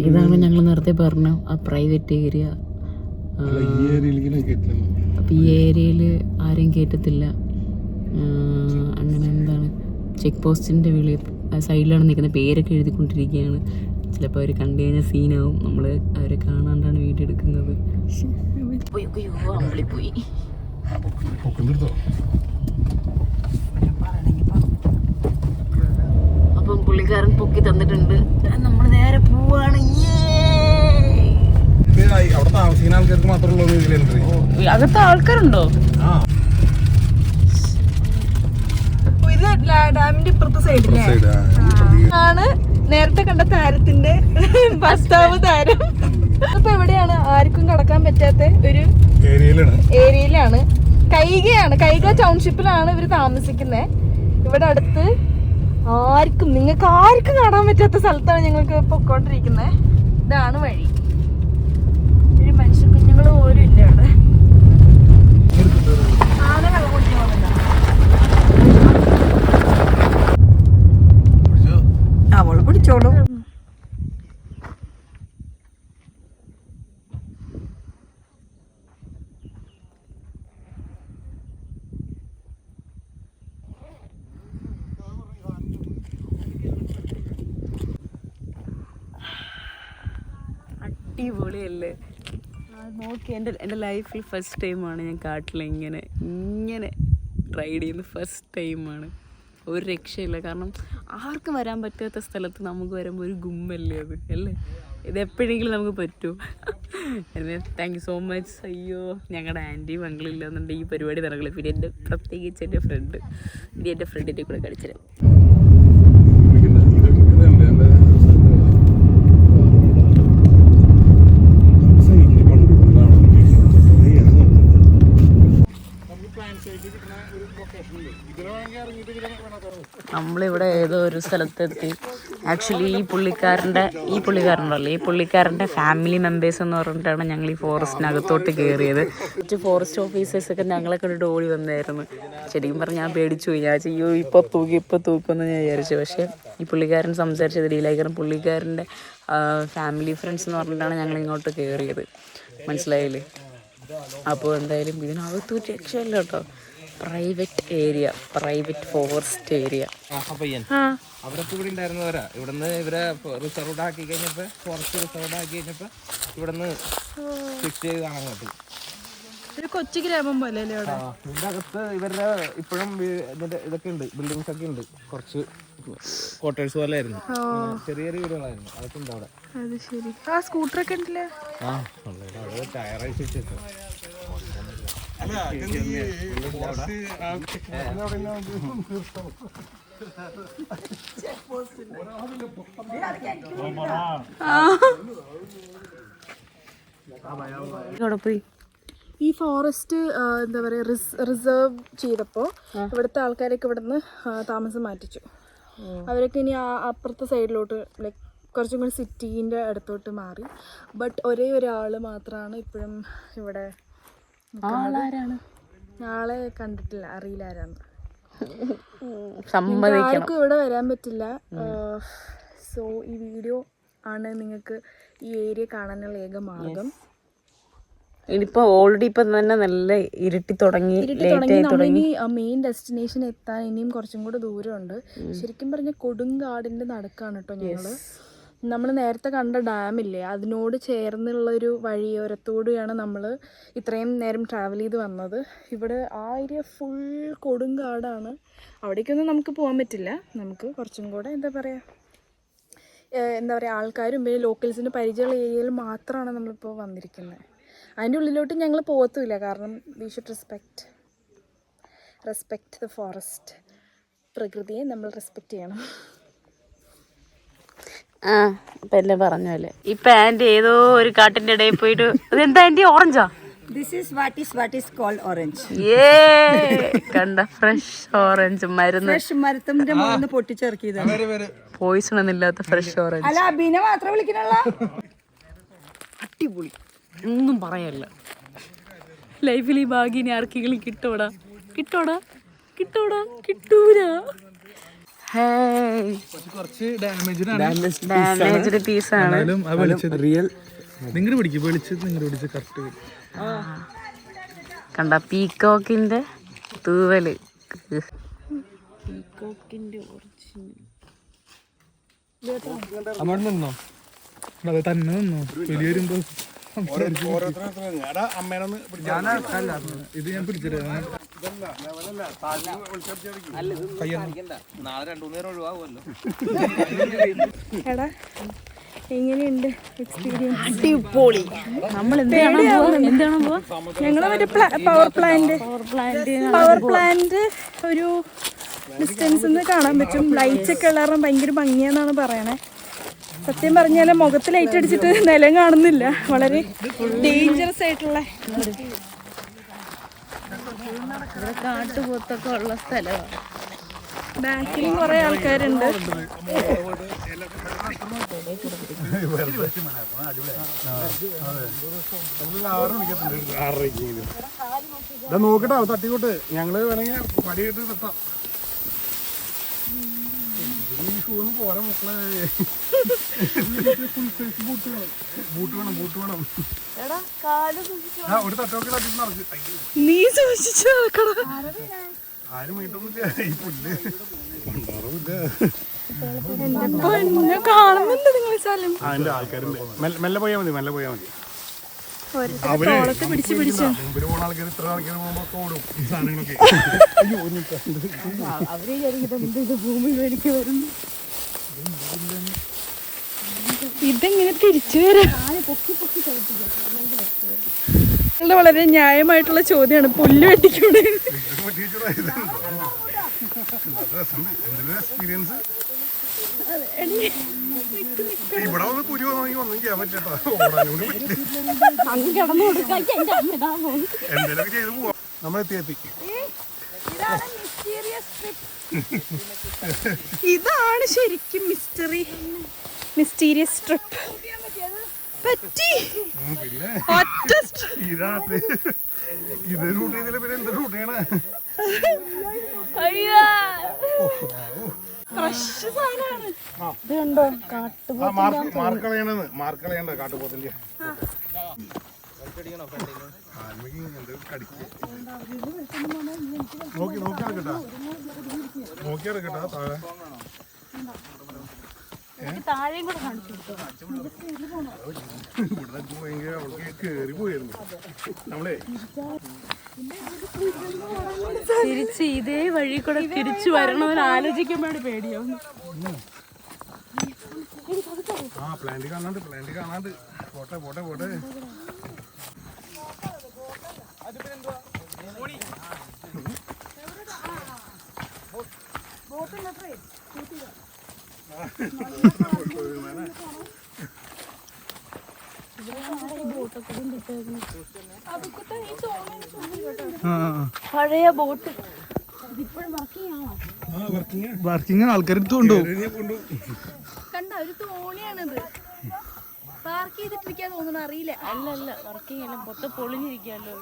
ഇതാണ് ഞങ്ങൾ നേരത്തെ പറഞ്ഞ ആ പ്രൈവറ്റ് ഏരിയ. അപ്പം ഈ ഏരിയയിൽ ആരെയും കയറ്റത്തില്ല. അങ്ങനെ എന്താണ് ചെക്ക് പോസ്റ്റിൻ്റെ വെളി സൈഡിലാണ് നിൽക്കുന്നത്. പേരൊക്കെ എഴുതിക്കൊണ്ടിരിക്കുകയാണ്. ചിലപ്പോൾ അവർ കണ്ടു കഴിഞ്ഞാൽ സീനാവും. നമ്മൾ അവരെ കാണാണ്ടാണ് വീഡിയോ എടുക്കുന്നത്. അമ്പളിപ്പോയി. അപ്പം പുള്ളിക്കാരൻ പൊക്കി തന്നിട്ടുണ്ട്. നമ്മൾ നേരെ പോവാണ്. അകത്ത് ആൾക്കാരുണ്ടോ? ഇത് ഡാമിന്റെ ഇപ്പുറത്തെ സൈഡിലെ ആണ് നേരത്തെ കണ്ട താരത്തിന്റെ ഭർത്താവ് താരം. ഇപ്പൊ എവിടെയാണ്? ആർക്കും കടക്കാൻ പറ്റാത്ത ഒരു ഏരിയയിലാണ്. കൈക ടൗൺഷിപ്പിലാണ് ഇവര് താമസിക്കുന്നത്. ഇവിടെ അടുത്ത് നിങ്ങൾക്ക് ആർക്കും കാണാൻ പറ്റാത്ത സ്ഥലത്താണ് ഞങ്ങൾക്ക് പൊക്കോണ്ടിരിക്കുന്നത്. ഇതാണ് വഴി. ഒരു മനുഷ്യ കുഞ്ഞുങ്ങൾ പോലും ഇല്ല ഇവിടെ. ആന വെള്ളം കുടിക്കാൻ അവള് പിടിച്ചോളൂ. അടിപൊളിയല്ലേ? നോക്കി എൻ്റെ ലൈഫിൽ ഫസ്റ്റ് ടൈമാണ് ഞാൻ കാട്ടിൽ ഇങ്ങനെ റൈഡ് ചെയ്യുന്നത്. ഫസ്റ്റ് ടൈമാണ്. ഒരു രക്ഷയില്ല. കാരണം ആർക്കും വരാൻ പറ്റാത്ത സ്ഥലത്ത് നമുക്ക് വരുമ്പോൾ ഒരു ഗുമ്മല്ലേ അത്, അല്ലേ? ഇത് എപ്പോഴെങ്കിലും നമുക്ക് പറ്റുമോ? Thank you so much. അയ്യോ, ഞങ്ങളുടെ ആൻറ്റി മംഗളില്ല എന്നുണ്ടെങ്കിൽ ഈ പരിപാടി നടക്കില്ല. പിന്നെ പ്രത്യേകിച്ച് എൻ്റെ ഫ്രണ്ട്, ഇനി എൻ്റെ ഫ്രണ്ടിൻ്റെ കൂടെ കളിച്ചിട്ട് നമ്മളിവിടെ ഏതോ ഒരു സ്ഥലത്തെത്തി. ആക്ച്വലി ഈ പുള്ളിക്കാരൻ്റെ ഫാമിലി മെമ്പേഴ്സ് എന്ന് പറഞ്ഞിട്ടാണ് ഞങ്ങൾ ഈ ഫോറസ്റ്റിനകത്തോട്ട് കയറിയത്. മറ്റു ഫോറസ്റ്റ് ഓഫീസേഴ്സൊക്കെ ഞങ്ങളെ കണ്ടിട്ട് ഓടി വന്നായിരുന്നു. ശരിക്കും പറഞ്ഞാൽ ഞാൻ പേടിച്ചു പോയി. ഞാൻ ചെയ്യോ ഇപ്പോൾ തൂക്കുമെന്ന് ഞാൻ വിചാരിച്ചു. പക്ഷേ ഈ പുള്ളിക്കാരൻ സംസാരിച്ചത് ഡീലായി. കാരണം പുള്ളിക്കാരൻ്റെ ഫാമിലി ഫ്രണ്ട്സ് എന്ന് പറഞ്ഞിട്ടാണ് ഞങ്ങൾ ഇങ്ങോട്ട് കയറിയത്. മനസ്സിലായില്ലേ? അപ്പോൾ എന്തായാലും ഇതിനകത്ത് രക്ഷയില്ല കേട്ടോ. Private area, private forest area. അവരൊക്കെ ഇവിടെ ഉണ്ടായിരുന്നവരാ. ഇവിടുന്ന് ഇവരെ റിസർവ് ആക്കി കഴിഞ്ഞപ്പോ, ഫോറസ്റ്റ് റിസർവ് ആക്കി കഴിഞ്ഞപ്പോ ഇവിടുന്ന് ഫിക്സ് ചെയ്ത് കാണാൻ പറ്റും. ഒരു കൊച്ചു ഗ്രാമം പോലെ അല്ലേ ഇവിടെ? ഇതിന്റെ അകത്ത് ഇവരുടെ ഇപ്പോഴും ഇതൊക്കെ ഉണ്ട്, ബിൽഡിങ്സ് ഒക്കെ ഉണ്ട്. കുറച്ച് ക്വാർട്ടേഴ്സ് പോലെ ആയിരുന്നു, ചെറിയ ചെറിയ വീടുകളായിരുന്നു. അതൊക്കെ ഉണ്ട് അവിടെ. അത് ശരി. ആ സ്കൂട്ടറൊക്കെ ഉണ്ടല്ലേ? ടയറൈസ് വെച്ചേക്കും. ഈ ഫോറസ്റ്റ് എന്താ പറയാ റിസർവ് ചെയ്തപ്പോൾ ഇവിടുത്തെ ആൾക്കാരൊക്കെ ഇവിടുന്ന് താമസം മാറ്റിച്ചു. അവരൊക്കെ ഇനി അപ്പുറത്തെ സൈഡിലോട്ട് ലൈക്ക് കുറച്ചും കൂടി സിറ്റീൻ്റെ അടുത്തോട്ട് മാറി. ബട്ട് ഒരേ ഒരാൾ മാത്രമാണ് ഇപ്പോഴും ഇവിടെ. ആളെ കണ്ടിട്ടില്ല, അറിയില്ല ആരാന്ന്. ആർക്കും ഇവിടെ വരാൻ പറ്റില്ല. സോ ഈ വീഡിയോ ആണ് നിങ്ങൾക്ക് ഈ ഏരിയ കാണാനുള്ള ഏക മാർഗം. ഇനിയിപ്പോൾ ഓൾറെഡി ഇപ്പം തന്നെ നല്ല ഇരുട്ടി തുടങ്ങി. നമ്മളിനി മെയിൻ ഡെസ്റ്റിനേഷൻ എത്താൻ ഇനിയും കുറച്ചും കൂടെ ദൂരമുണ്ട്. ശരിക്കും പറഞ്ഞാൽ കൊടുങ്കാടിൻ്റെ നടുക്കാണ് കേട്ടോ ഞങ്ങൾ. നമ്മൾ നേരത്തെ കണ്ട ഡാമില്ലേ, അതിനോട് ചേർന്നുള്ളൊരു വഴിയോരത്തോടെയാണ് നമ്മൾ ഇത്രയും നേരം ട്രാവൽ ചെയ്ത് വന്നത്. ഇവിടെ ആ ഏരിയ ഫുൾ കൊടുങ്കാടാണ്. അവിടേക്കൊന്നും നമുക്ക് പോകാൻ പറ്റില്ല. നമുക്ക് കുറച്ചും കൂടെ എന്താ പറയുക ആൾക്കാരും പിന്നെ ലോക്കൽസിന് പരിചയമുള്ള ഏരിയയിൽ മാത്രമാണ് നമ്മളിപ്പോൾ വന്നിരിക്കുന്നത്. അതിൻ്റെ ഉള്ളിലോട്ട് ഞങ്ങൾ പോകത്തുമില്ല. കാരണം we should respect the forest. പ്രകൃതിയെ നമ്മൾ റെസ്പെക്റ്റ് ചെയ്യണം. ഇപ്പം എല്ലാം പറഞ്ഞല്ലേ. ഈ പാൻറ് ഏതോ ഒരു കാട്ടിൻ്റെ ഇടയിൽ പോയിട്ട് അതെന്താ ആൻറ്റി? ഓറഞ്ചാ? What is called orange? കണ്ട ഫ്രഷ് ഓറഞ്ച്. മരത്തിന്റെ മുകളിൽ പൊട്ടിച്ചിറക്കിയതാണ്. പോയിസൺ ഒന്നുമില്ലാത്ത ഫ്രഷ് ഓറഞ്ച്. അല്ല, അബീനെ മാത്രം വിളിക്കണല്ലോ. അടിപൊളി, ഒന്നും പറയല്ല. ലൈഫിൽ ഈ ഭാഗ്യം ആർക്കെങ്കിലും കിട്ടൂല. കുറച്ച് ഡാമേജ്ഡ് ഡാമേജ്ഡ് പീസാണ്. റിയൽ നിങ്ങട് പിടിക്കും വെളിച്ചത് നിങ്ങട് പിടിച്ച് കറക്റ്റ് കണ്ട പീക്കോക്കിന്റെ തൂവല്. പീക്കോക്കിന്റെ അങ്ങോട്ട് നിന്നോ അതെ തന്നെ നിന്നോ വലിയ വരുമ്പോ ഇത് ഞാൻ പിടിച്ചിട്ട് നാളെ 2-3 നേരം ഒഴിവാകുമല്ലോ. എടാ എങ്ങനെയുണ്ട് എക്സ്പീരിയൻസ്? അടിപൊളി. നമ്മൾ എന്താണ് പോവാ? ഞങ്ങൾ മറ്റേ പവർ പ്ലാന്റ് ഒരു ഡിസ്റ്റൻസിൽ നിന്ന് കാണാൻ പറ്റും. ലൈറ്റ്സ് ഒക്കെ ഉള്ള ഭയങ്കര ഭംഗിയാന്നാണ് പറയണേ. സത്യം പറഞ്ഞാൽ മുഖത്ത് ലൈറ്റ് അടിച്ചിട്ട് നിലം കാണുന്നില്ല. വളരെ ഡേഞ്ചറസ് ആയിട്ടുള്ള കാട്ടുപോത്തൊക്കെ ഉള്ള സ്ഥലമാണ്. ബാക്കിലും കുറെ ആൾക്കാരുണ്ട്. നോക്കട്ടോ തട്ടിക്കോട്ട് ഞങ്ങള് വേണമെങ്കിൽ പടിയിട്ട് നിർത്താം. പോരാ മക്കളെ ബൂട്ട് വേണം ഒരു തട്ടൊക്കെ തട്ടിട്ട് നടക്കും. നീ സൂക്ഷിച്ചു നോക്കണം. ആരും വീട്ടൊന്നുമില്ല ഈ പുല്ല് പൊന്നു കാണുന്നുണ്ട് നിങ്ങൾ സ്ഥലം. അതിന്റെ ആൾക്കാരുണ്ട്. മെല്ലെ പോയാൽ മതി തോളത്ത് പിടിച്ച് പിടിച്ചു. മുമ്പിൽ പോകുന്ന ആൾക്കാർ ഇത്ര ആൾക്കാർ പോകുമ്പോ ഓടും ഈ സാധനങ്ങളൊക്കെ. ഇതെങ്ങനെ തിരിച്ചു വരാം? വളരെ ന്യായമായിട്ടുള്ള ചോദ്യമാണ്. പുല്ല് വെട്ടിക്കൂടെ? എക്സ്പീരിയൻസ് ഇവിടെ വന്ന് കുരു ഒന്നും ചെയ്യാൻ പറ്റേട്ടാ. എന്തെങ്കിലും ചെയ്ത് പോവാം. നമ്മളെത്തി ഇതാണ് ശരിക്കും മിസ്റ്റീരിയസ് ട്രിപ്പ്. പറ്റി പിന്നെ ഒറ്റ ഇതാണ് ഇത് റൂട്ട് ചെയ്തില്ല പിന്നെ എന്ത് റൂട്ട് ചെയ്യണേ? ഫ്രഷ് സാധനമാണ്. മാർക്ക് കളയണത് കാട്ടുപോത്തില്ല. നോക്കിയെടുക്കട്ടാ താഴെ താഴെയും കൂടെ കാണിച്ചു. ഇവിടെ ഭയങ്കര അവൾക്ക് കേറി പോയിരുന്നു. നമ്മളെ തിരിച്ച് ഇതേ വഴി കൂടെ തിരിച്ചു വരണമെന്ന് ആലോചിക്കുമ്പോഴാണ് പേടിയാവുന്നു. പ്ലാന്റ് കാണാണ്ട് പോട്ടെ പഴയ ബോട്ട് വർക്കിംഗ് ആൾക്കാർ എടുത്തോണ്ടോ? കണ്ട ഒരു തോണിയാണിത്. പാർക്ക് ചെയ്തിട്ടിരിക്കാൻ തോന്നുന്നു. അറിയില്ല. അല്ല വർക്കിംഗ് അല്ല, മൊത്തം പൊളിഞ്ഞിരിക്കാല്ലോ.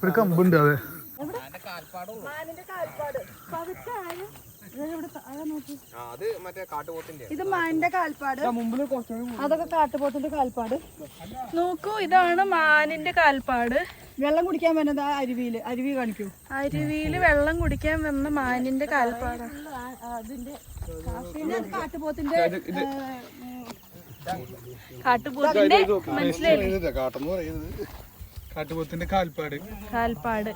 ഒരു കമ്പുണ്ട്. അതെ അത് മറ്റേ കാട്ടുപോത്തിന്റെ ഇത് മാനിന്റെ കാൽപ്പാട്. അതൊക്കെ കാട്ടുപോത്തിന്റെ കാൽപ്പാട്. നോക്കൂ, ഇതാണ് മാനിന്റെ കാൽപ്പാട്. വെള്ളം കുടിക്കാൻ വരുന്നത് ആ അരുവി കാണിക്കൂ. അരുവിയില് വെള്ളം കുടിക്കാൻ വന്ന മാനിന്റെ കാൽപ്പാട്. കാട്ടുപോത്തിന്റെ മനസ്സിലായില്ലേ? കാട്ടുപോത്തിന്റെ കാൽപ്പാട്.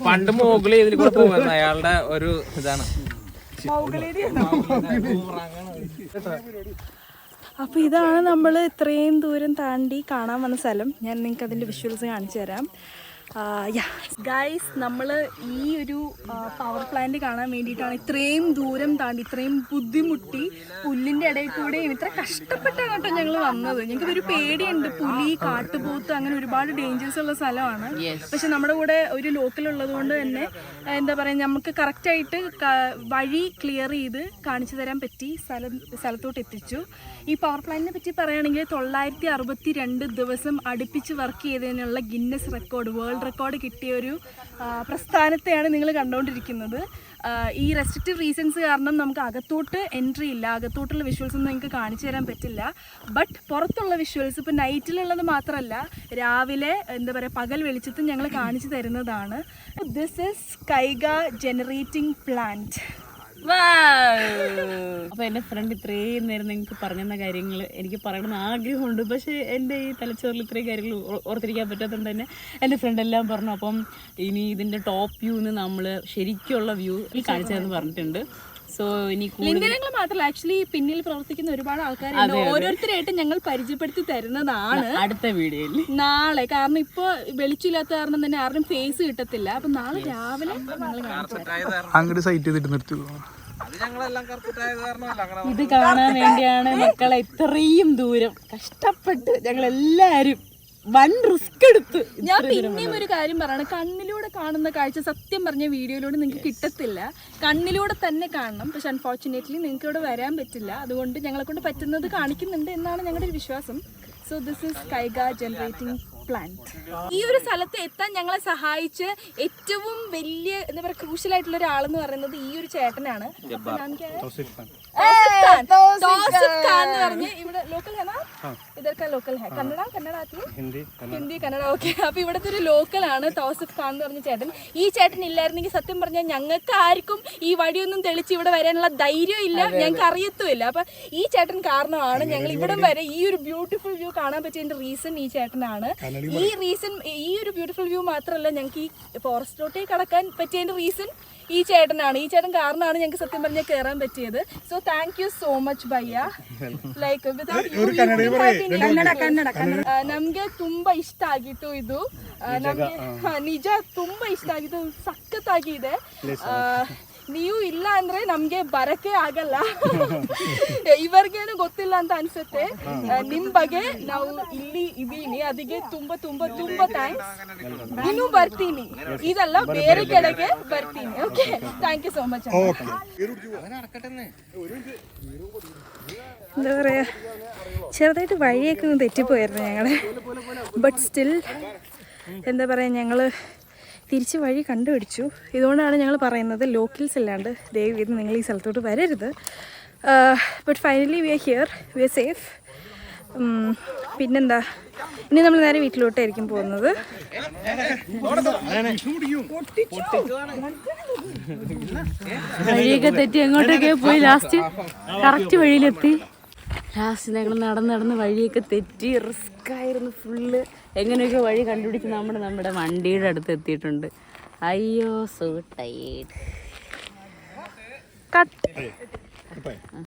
പണ്ട് മോഗിളി ഇതിൽ കൂടെ പോകുന്ന അയാളുടെ ഒരു ഇതാണ്. അപ്പൊ ഇതാണ് നമ്മൾ ഇത്രയും ദൂരം താണ്ടി കാണാൻ വന്ന സ്ഥലം. ഞാൻ നിങ്ങൾക്ക് അതിന്റെ വിഷ്വൽസ് കാണിച്ചു തരാം. ഗൈസ് നമ്മൾ ഈ ഒരു പവർ പ്ലാന്റ് കാണാൻ വേണ്ടിയിട്ടാണ് ഇത്രയും ദൂരം താണ്ടി ഇത്രയും ബുദ്ധിമുട്ടി പുല്ലിൻ്റെ ഇടയിൽ കൂടെയും ഇത്ര കഷ്ടപ്പെട്ടാണ് കേട്ടോ ഞങ്ങൾ വന്നത്. ഞങ്ങൾക്ക് ഒരു പേടിയുണ്ട്, പുലി, കാട്ടുപോത്ത്, അങ്ങനെ ഒരുപാട് ഡേഞ്ചേഴ്സ് ഉള്ള സ്ഥലമാണ്. പക്ഷെ നമ്മുടെ കൂടെ ഒരു ലോക്കൽ ഉള്ളത് കൊണ്ട് തന്നെ എന്താ പറയുക, നമുക്ക് കറക്റ്റായിട്ട് വഴി ക്ലിയർ ചെയ്ത് കാണിച്ചു തരാൻ പറ്റി, സ്ഥലത്തോട്ട് എത്തിച്ചു. ഈ പവർ പ്ലാന്റിനെ പറ്റി പറയുകയാണെങ്കിൽ 962 ദിവസം അടുപ്പിച്ച് വർക്ക് ചെയ്തതിനുള്ള ഗിന്നസ് റെക്കോർഡ്, വേൾഡ് റെക്കോർഡ് കിട്ടിയ ഒരു പ്രസ്ഥാനത്തെയാണ് നിങ്ങൾ കണ്ടുകൊണ്ടിരിക്കുന്നത്. ഈ റെസ്ട്രിക്റ്റീവ് റീസൺസ് കാരണം നമുക്ക് അകത്തോട്ട് എൻട്രി ഇല്ല, അകത്തോട്ടുള്ള വിഷ്വൽസ് ഒന്നും നിങ്ങൾക്ക് കാണിച്ചു തരാൻ പറ്റില്ല. ബട്ട് പുറത്തുള്ള വിഷ്വൽസ് ഇപ്പോൾ നൈറ്റിലുള്ളത് മാത്രമല്ല, രാവിലെ എന്താ പറയുക പകൽ വെളിച്ചത്തും ഞങ്ങൾ കാണിച്ചു തരുന്നതാണ്. This is Kaiga generating plant. അപ്പോൾ എൻ്റെ ഫ്രണ്ട് ഇത്രയും നേരം നിങ്ങൾക്ക് പറഞ്ഞെന്ന കാര്യങ്ങൾ എനിക്ക് പറയണമെന്ന് ആഗ്രഹമുണ്ട്. പക്ഷേ എൻ്റെ ഈ തലച്ചോറിൽ ഇത്രയും കാര്യങ്ങൾ ഓർത്തിരിക്കാൻ പറ്റാത്തതുകൊണ്ട് തന്നെ എൻ്റെ ഫ്രണ്ട് എല്ലാം പറഞ്ഞു. അപ്പം ഇനി ഇതിൻ്റെ ടോപ്പ് വ്യൂന്ന് നമ്മൾ ശരിക്കുള്ള വ്യൂ കാണിച്ചതെന്ന് പറഞ്ഞിട്ടുണ്ട്. സോ ഇനി ലിംഗനങ്ങൾ മാത്രമല്ല, ആക്ച്വലി പിന്നിൽ പ്രവർത്തിക്കുന്ന ഒരുപാട് ആൾക്കാരുണ്ട്. ഓരോരുത്തരായിട്ട് ഞങ്ങൾ പരിചയപ്പെടുത്തി തരുന്നതാണ് അടുത്ത വീഡിയോയിൽ നാളെ. കാരണം ഇപ്പോൾ വെളിച്ചില്ലാത്ത കാരണം തന്നെ ആരുടെയും ഫേസ് കിട്ടത്തില്ല. അപ്പം നാളെ രാവിലെ ഞങ്ങൾ കാണിച്ചു അങ്ങോട്ട് സൈറ്റ് ചെയ്തിട്ട് നിർത്തി. ഇത് കാണാൻ വേണ്ടിയാണ് മക്കളെ ഇത്രയും ദൂരം കഷ്ടപ്പെട്ട് ഞങ്ങളെല്ലാവരും വൻ റിസ്ക് എടുത്ത്. ഞാൻ പിന്നെയും ഒരു കാര്യം പറയണം, കണ്ണിലൂടെ കാണുന്ന കാഴ്ച സത്യം പറഞ്ഞ വീഡിയോയിലൂടെ നിങ്ങൾക്ക് കിട്ടത്തില്ല. കണ്ണിലൂടെ തന്നെ കാണണം. പക്ഷെ അൺഫോർച്ചുനേറ്റ്ലി നിങ്ങൾക്ക് ഇവിടെ വരാൻ പറ്റില്ല. അതുകൊണ്ട് ഞങ്ങളെ കൊണ്ട് പറ്റുന്നത് കാണിക്കുന്നുണ്ട് എന്നാണ് ഞങ്ങളുടെ ഒരു വിശ്വാസം. So this is Kaiga generating plant. ഈ ഒരു സ്ഥലത്ത് എത്താൻ ഞങ്ങളെ സഹായിച്ച് ഏറ്റവും വലിയ എന്താ പറയുക ക്രൂഷ്യൽ ആയിട്ടുള്ള ഒരാളെന്ന് പറയുന്നത് ഈ ഒരു ചേട്ടനാണ്. ഇവിടെ ലോക്കൽ ഇതൊക്കെ ലോക്കൽ ഹിന്ദി കന്നഡ. ഓക്കെ, അപ്പൊ ഇവിടുത്തെ ഒരു ലോക്കലാണ് തൗസിഫ് ഖാൻ എന്ന് പറഞ്ഞ ചേട്ടൻ. ഈ ചേട്ടൻ ഇല്ലായിരുന്നെങ്കിൽ സത്യം പറഞ്ഞാൽ ഞങ്ങൾക്ക് ആർക്കും ഈ വഴിയൊന്നും തെളിച്ച് ഇവിടെ വരാനുള്ള ധൈര്യം ഇല്ല, ഞങ്ങൾക്ക് അറിയത്തുമില്ല. അപ്പൊ ഈ ചേട്ടൻ കാരണമാണ് ഞങ്ങൾ ഇവിടം വരെ ഈ ഒരു ബ്യൂട്ടിഫുൾ വ്യൂ കാണാൻ പറ്റിയതിന്റെ റീസൺ ഈ ചേട്ടനാണ്. ഈ ഒരു ബ്യൂട്ടിഫുൾ വ്യൂ മാത്രമല്ല, ഞങ്ങൾക്ക് ഈ ഫോറസ്റ്റിലോട്ടേക്ക് കടക്കാൻ പറ്റിയതിന്റെ റീസൺ ഈ ചേട്ടനാണ്. ഈ ചേട്ടൻ കാരണമാണ് ഞങ്ങൾക്ക് സത്യം പറഞ്ഞാൽ കയറാൻ പറ്റിയത്. So thank you so much ಭಯ್ಯ. ಲೈಕ್ ನಮ್ಗೆ ತುಂಬಾ ಇಷ್ಟ ಆಗಿತ್ತು ಇದು. ನಮ್ಗೆ ನಿಜ ತುಂಬಾ ಇಷ್ಟ ಆಗಿತ್ತು, ಸಖತ್ತಾಗಿದೆ. ನೀವು ಇಲ್ಲ ಅಂದ್ರೆ ನಮ್ಗೆ ಬರಕ್ಕೆ ಆಗಲ್ಲ. ಇವ್ರಿಗೇನು ಗೊತ್ತಿಲ್ಲ ಅಂತ ಅನ್ಸುತ್ತೆ ನಿಮ್ ಬಗ್ಗೆ. ನಾವು ಇಲ್ಲಿ ಇದೀನಿ, ಅದಕ್ಕೆ ತುಂಬಾ ತುಂಬಾ ತುಂಬಾ ಥ್ಯಾಂಕ್ಸ್. ಇನ್ನೂ ಬರ್ತೀನಿ, ಇದೆಲ್ಲ ಬೇರೆ ಕಡೆಗೆ ಬರ್ತೀನಿ. Okay, thank you so much. എന്താ പറയുക, ചെറുതായിട്ട് വഴിയൊക്കെ ഒന്ന് തെറ്റിപ്പോയായിരുന്നു ഞങ്ങളെ. ബട്ട് സ്റ്റിൽ എന്താ പറയുക, ഞങ്ങൾ തിരിച്ച് വഴി കണ്ടുപിടിച്ചു. ഇതുകൊണ്ടാണ് ഞങ്ങൾ പറയുന്നത് ലോക്കൽസ് അല്ലാണ്ട് ദയവ് ചെയ്ത് നിങ്ങൾ ഈ സ്ഥലത്തോട്ട് വരരുത്. But finally we are here, we are safe. പിന്നെന്താ, ഇനി നമ്മൾ നേരെ വീട്ടിലോട്ടായിരിക്കും പോകുന്നത്. വഴിയൊക്കെ തെറ്റി എങ്ങോട്ടൊക്കെ പോയി ലാസ്റ്റ് കറക്റ്റ് വഴിയിലെത്തി. ലാസ്റ്റ് ഞങ്ങൾ നടന്ന് വഴിയൊക്കെ തെറ്റി, റിസ്ക് ആയിരുന്നു ഫുള്ള്. എങ്ങനെയൊക്കെ വഴി കണ്ടുപിടിച്ച് നമ്മുടെ വണ്ടിയുടെ അടുത്ത് എത്തിയിട്ടുണ്ട്. അയ്യോ, സോ ടയേർഡ്. കട്ട്.